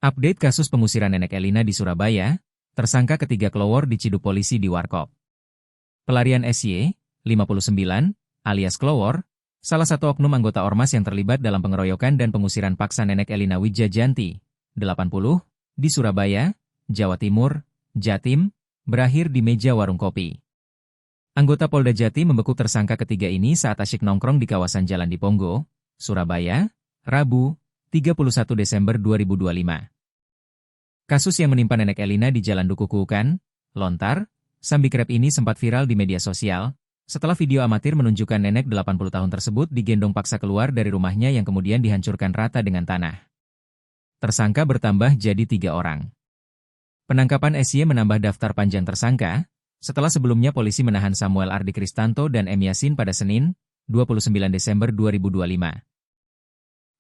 Update kasus pengusiran Nenek Elina di Surabaya, tersangka ketiga kelowor diciduk polisi di Warkop. Pelarian SY, 59, alias kelowor, salah satu oknum anggota Ormas yang terlibat dalam pengeroyokan dan pengusiran paksa Nenek Elina Wijajanti, 80, di Surabaya, Jawa Timur, Jatim, berakhir di meja warung kopi. Anggota Polda Jatim membekuk tersangka ketiga ini saat asyik nongkrong di kawasan Jalan Diponggok, Surabaya, Rabu, 31 Desember 2025. Kasus yang menimpa Nenek Elina di Jalan Duku Kuukan, Lontar, Sambikrep ini sempat viral di media sosial, setelah video amatir menunjukkan nenek 80 tahun tersebut digendong paksa keluar dari rumahnya yang kemudian dihancurkan rata dengan tanah. Tersangka bertambah jadi 3 orang. Penangkapan SY menambah daftar panjang tersangka, setelah sebelumnya polisi menahan Samuel Ardi Kristanto dan M. Yasin pada Senin, 29 Desember 2025.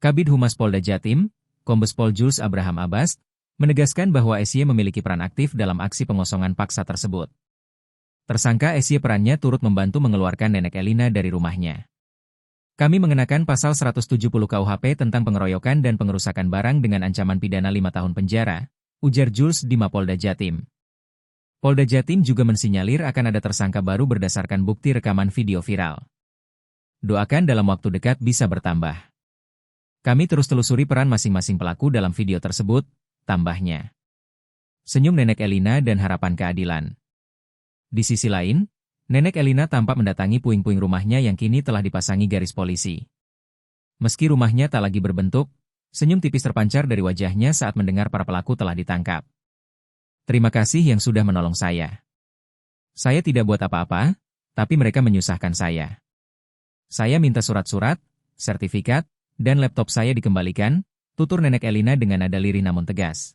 Kabid Humas Polda Jatim, Kombes Pol Jules Abraham Abbas, menegaskan bahwa SY memiliki peran aktif dalam aksi pengosongan paksa tersebut. Tersangka SY perannya turut membantu mengeluarkan Nenek Elina dari rumahnya. Kami mengenakan pasal 170 KUHP tentang pengeroyokan dan pengerusakan barang dengan ancaman pidana 5 tahun penjara, ujar Jules di Mapolda Jatim. Polda Jatim juga mensinyalir akan ada tersangka baru berdasarkan bukti rekaman video viral. Doakan dalam waktu dekat bisa bertambah. Kami terus telusuri peran masing-masing pelaku dalam video tersebut, tambahnya. Senyum Nenek Elina dan harapan keadilan. Di sisi lain, Nenek Elina tampak mendatangi puing-puing rumahnya yang kini telah dipasangi garis polisi. Meski rumahnya tak lagi berbentuk, senyum tipis terpancar dari wajahnya saat mendengar para pelaku telah ditangkap. Terima kasih yang sudah menolong saya. Saya tidak buat apa-apa, tapi mereka menyusahkan saya. Saya minta surat-surat, sertifikat, dan laptop saya dikembalikan, tutur Nenek Elina dengan nada lirih namun tegas.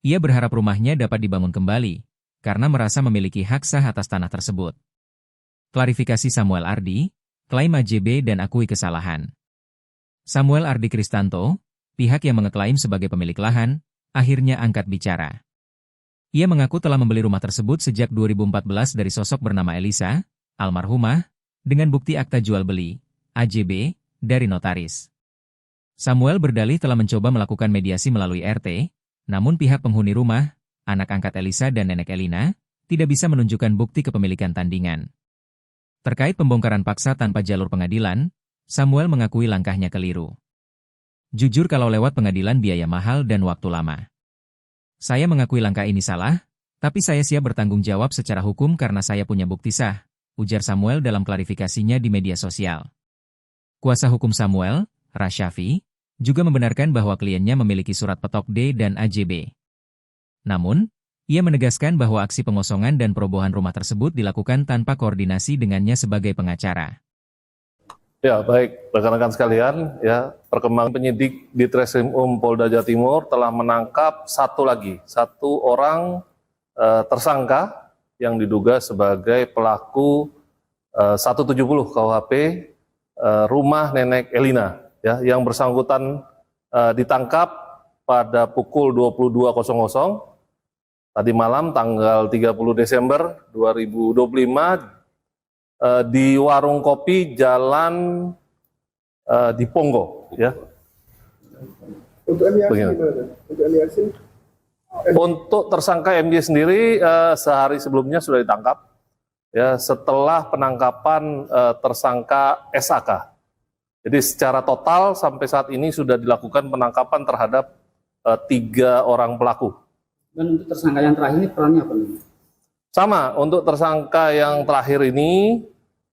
Ia berharap rumahnya dapat dibangun kembali, karena merasa memiliki hak sah atas tanah tersebut. Klarifikasi Samuel Ardi, klaim AJB dan akui kesalahan. Samuel Ardi Kristanto, pihak yang mengeklaim sebagai pemilik lahan, akhirnya angkat bicara. Ia mengaku telah membeli rumah tersebut sejak 2014 dari sosok bernama Elisa, almarhumah, dengan bukti akta jual beli, AJB, dari notaris. Samuel berdalih telah mencoba melakukan mediasi melalui RT, namun pihak penghuni rumah, anak angkat Elisa dan Nenek Elina, tidak bisa menunjukkan bukti kepemilikan tandingan. Terkait pembongkaran paksa tanpa jalur pengadilan, Samuel mengakui langkahnya keliru. Jujur kalau lewat pengadilan biaya mahal dan waktu lama. Saya mengakui langkah ini salah, tapi saya siap bertanggung jawab secara hukum karena saya punya bukti sah, ujar Samuel dalam klarifikasinya di media sosial. Kuasa hukum Samuel, Rasyafi, juga membenarkan bahwa kliennya memiliki surat petok D dan AJB. Namun, ia menegaskan bahwa aksi pengosongan dan perobohan rumah tersebut dilakukan tanpa koordinasi dengannya sebagai pengacara. Ya, baik, rekan-rekan sekalian, ya, perkembangan penyidik di Treskrimum Polda Jawa Timur telah menangkap satu orang tersangka yang diduga sebagai pelaku 170 KUHP rumah Nenek Elina, ya, yang bersangkutan ditangkap pada pukul 22.00 tadi malam tanggal 30 Desember 2025 di warung kopi Jalan Diponggok, ya. Untuk tersangka MY sendiri sehari sebelumnya sudah ditangkap, ya, setelah penangkapan tersangka SAK. Jadi secara total sampai saat ini sudah dilakukan penangkapan terhadap 3 orang pelaku. Dan untuk tersangka yang terakhir ini perannya apa? Sama, untuk tersangka yang terakhir ini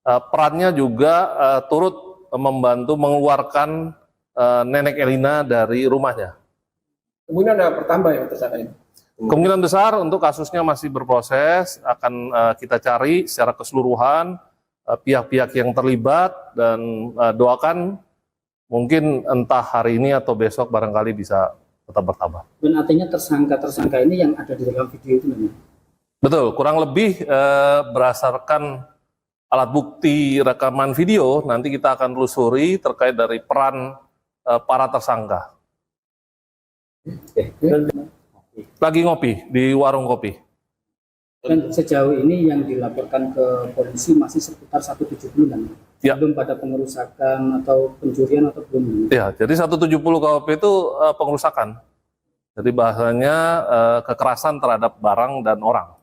perannya juga turut membantu mengeluarkan Nenek Elina dari rumahnya. Kemungkinan ada bertambah ya tersangka ini? Kemungkinan besar untuk kasusnya masih berproses, akan kita cari secara keseluruhan pihak-pihak yang terlibat dan doakan mungkin entah hari ini atau besok barangkali bisa tetap bertambah. Dan artinya tersangka-tersangka ini yang ada di dalam video itu namanya? Betul, kurang lebih berdasarkan alat bukti rekaman video, nanti kita akan telusuri terkait dari peran para tersangka. Lagi ngopi di warung kopi. Dan sejauh ini yang dilaporkan ke polisi masih sekitar 170 kan? Ya. Belum pada pengerusakan atau pencurian atau belum? Ya, jadi 170 KUHP itu pengerusakan. Jadi bahasanya kekerasan terhadap barang dan orang.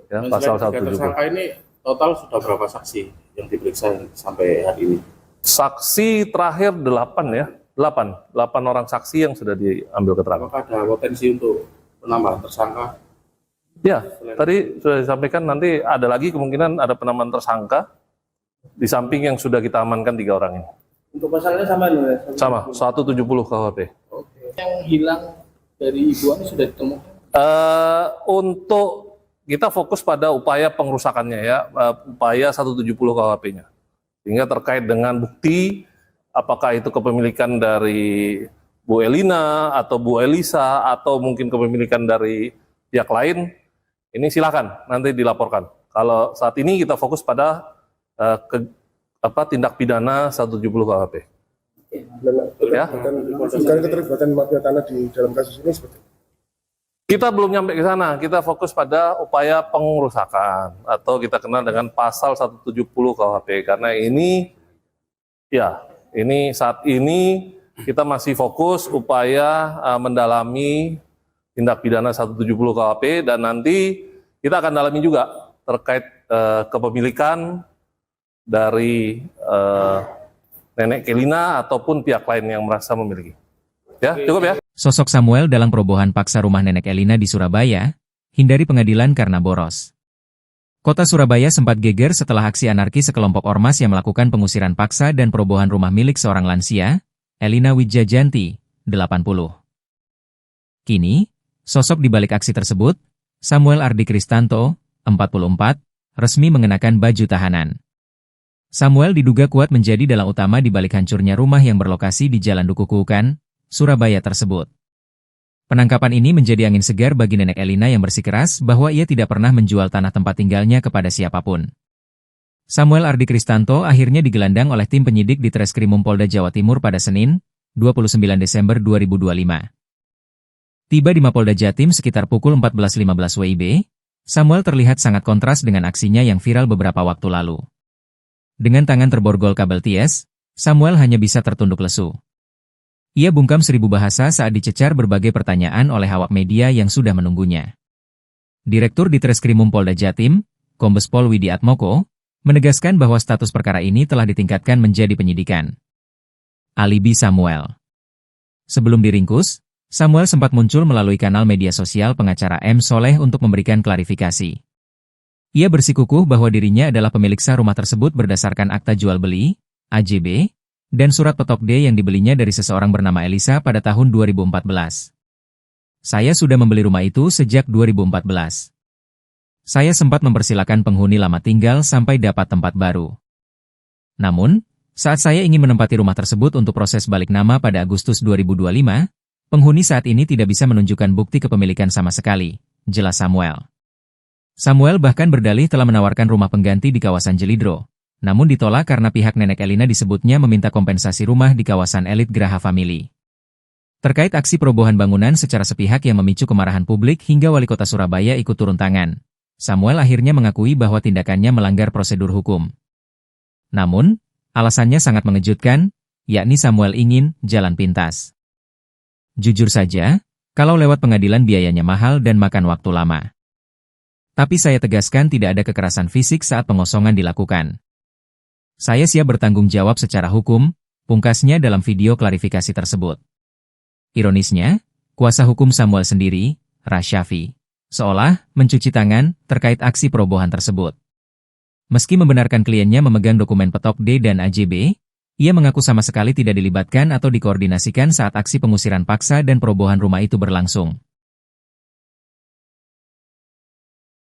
Ya, Dan pasal selain tiga 170. tersangka ini total sudah berapa saksi yang diperiksa sampai hari ini? Saksi terakhir 8 ya. 8 orang saksi yang sudah diambil keterangan. Apakah ada potensi untuk penambahan tersangka? Ya, tadi sudah disampaikan nanti ada lagi kemungkinan ada penambahan tersangka di samping yang sudah kita amankan 3 orang ini. Untuk pasalnya sama ya? Sama, 170 KUHP. Oke. Yang hilang dari Ibu Ani sudah ditemukan? Untuk kita fokus pada upaya pengrusakannya ya, upaya 170 KUHP-nya. Sehingga terkait dengan bukti, apakah itu kepemilikan dari Bu Elina atau Bu Elisa atau mungkin kepemilikan dari pihak lain, ini silakan nanti dilaporkan. Kalau saat ini kita fokus pada tindak pidana 170 KUHP. Ya. Bukan keterlibatan mafia tanah di dalam kasus ini seperti itu. Kita belum nyampe ke sana, kita fokus pada upaya pengerusakan atau kita kenal dengan pasal 170 KUHP karena ini saat ini kita masih fokus upaya mendalami tindak pidana 170 KUHP dan nanti kita akan dalami juga terkait kepemilikan dari Nenek Kelina ataupun pihak lain yang merasa memiliki. Ya, cukup ya. Sosok Samuel dalam perobohan paksa rumah Nenek Elina di Surabaya, hindari pengadilan karena boros. Kota Surabaya sempat geger setelah aksi anarki sekelompok ormas yang melakukan pengusiran paksa dan perobohan rumah milik seorang lansia, Elina Widjajanti, 80. Kini, sosok di balik aksi tersebut, Samuel Ardi Kristanto, 44, resmi mengenakan baju tahanan. Samuel diduga kuat menjadi dalang utama di balik hancurnya rumah yang berlokasi di Jalan Duku Kuukan, Surabaya tersebut. Penangkapan ini menjadi angin segar bagi Nenek Elina yang bersikeras bahwa ia tidak pernah menjual tanah tempat tinggalnya kepada siapapun. Samuel Ardi Kristanto akhirnya digelandang oleh tim penyidik di Treskrimum Polda Jawa Timur pada Senin, 29 Desember 2025. Tiba di Mapolda Jatim sekitar pukul 14.15 WIB, Samuel terlihat sangat kontras dengan aksinya yang viral beberapa waktu lalu. Dengan tangan terborgol kabel ties, Samuel hanya bisa tertunduk lesu. Ia bungkam 1000 bahasa saat dicecar berbagai pertanyaan oleh awak media yang sudah menunggunya. Direktur di Treskrimum Polda Jatim, Kombes Pol Widi Atmoko, menegaskan bahwa status perkara ini telah ditingkatkan menjadi penyidikan. Alibi Samuel. Sebelum diringkus, Samuel sempat muncul melalui kanal media sosial pengacara M. Soleh untuk memberikan klarifikasi. Ia bersikukuh bahwa dirinya adalah pemilik sah rumah tersebut berdasarkan akta jual beli, AJB, dan surat petok D yang dibelinya dari seseorang bernama Elisa pada tahun 2014. Saya sudah membeli rumah itu sejak 2014. Saya sempat mempersilakan penghuni lama tinggal sampai dapat tempat baru. Namun, saat saya ingin menempati rumah tersebut untuk proses balik nama pada Agustus 2025, penghuni saat ini tidak bisa menunjukkan bukti kepemilikan sama sekali, jelas Samuel. Samuel bahkan berdalih telah menawarkan rumah pengganti di kawasan Jelidro, namun ditolak karena pihak Nenek Elina disebutnya meminta kompensasi rumah di kawasan elit Geraha Family. Terkait aksi perobohan bangunan secara sepihak yang memicu kemarahan publik hingga wali kota Surabaya ikut turun tangan, Samuel akhirnya mengakui bahwa tindakannya melanggar prosedur hukum. Namun, alasannya sangat mengejutkan, yakni Samuel ingin jalan pintas. Jujur saja, kalau lewat pengadilan biayanya mahal dan makan waktu lama. Tapi saya tegaskan tidak ada kekerasan fisik saat pengosongan dilakukan. Saya siap bertanggung jawab secara hukum, pungkasnya dalam video klarifikasi tersebut. Ironisnya, kuasa hukum Samuel sendiri, Rasyafi, seolah mencuci tangan terkait aksi perobohan tersebut. Meski membenarkan kliennya memegang dokumen petok D dan AJB, ia mengaku sama sekali tidak dilibatkan atau dikoordinasikan saat aksi pengusiran paksa dan perobohan rumah itu berlangsung.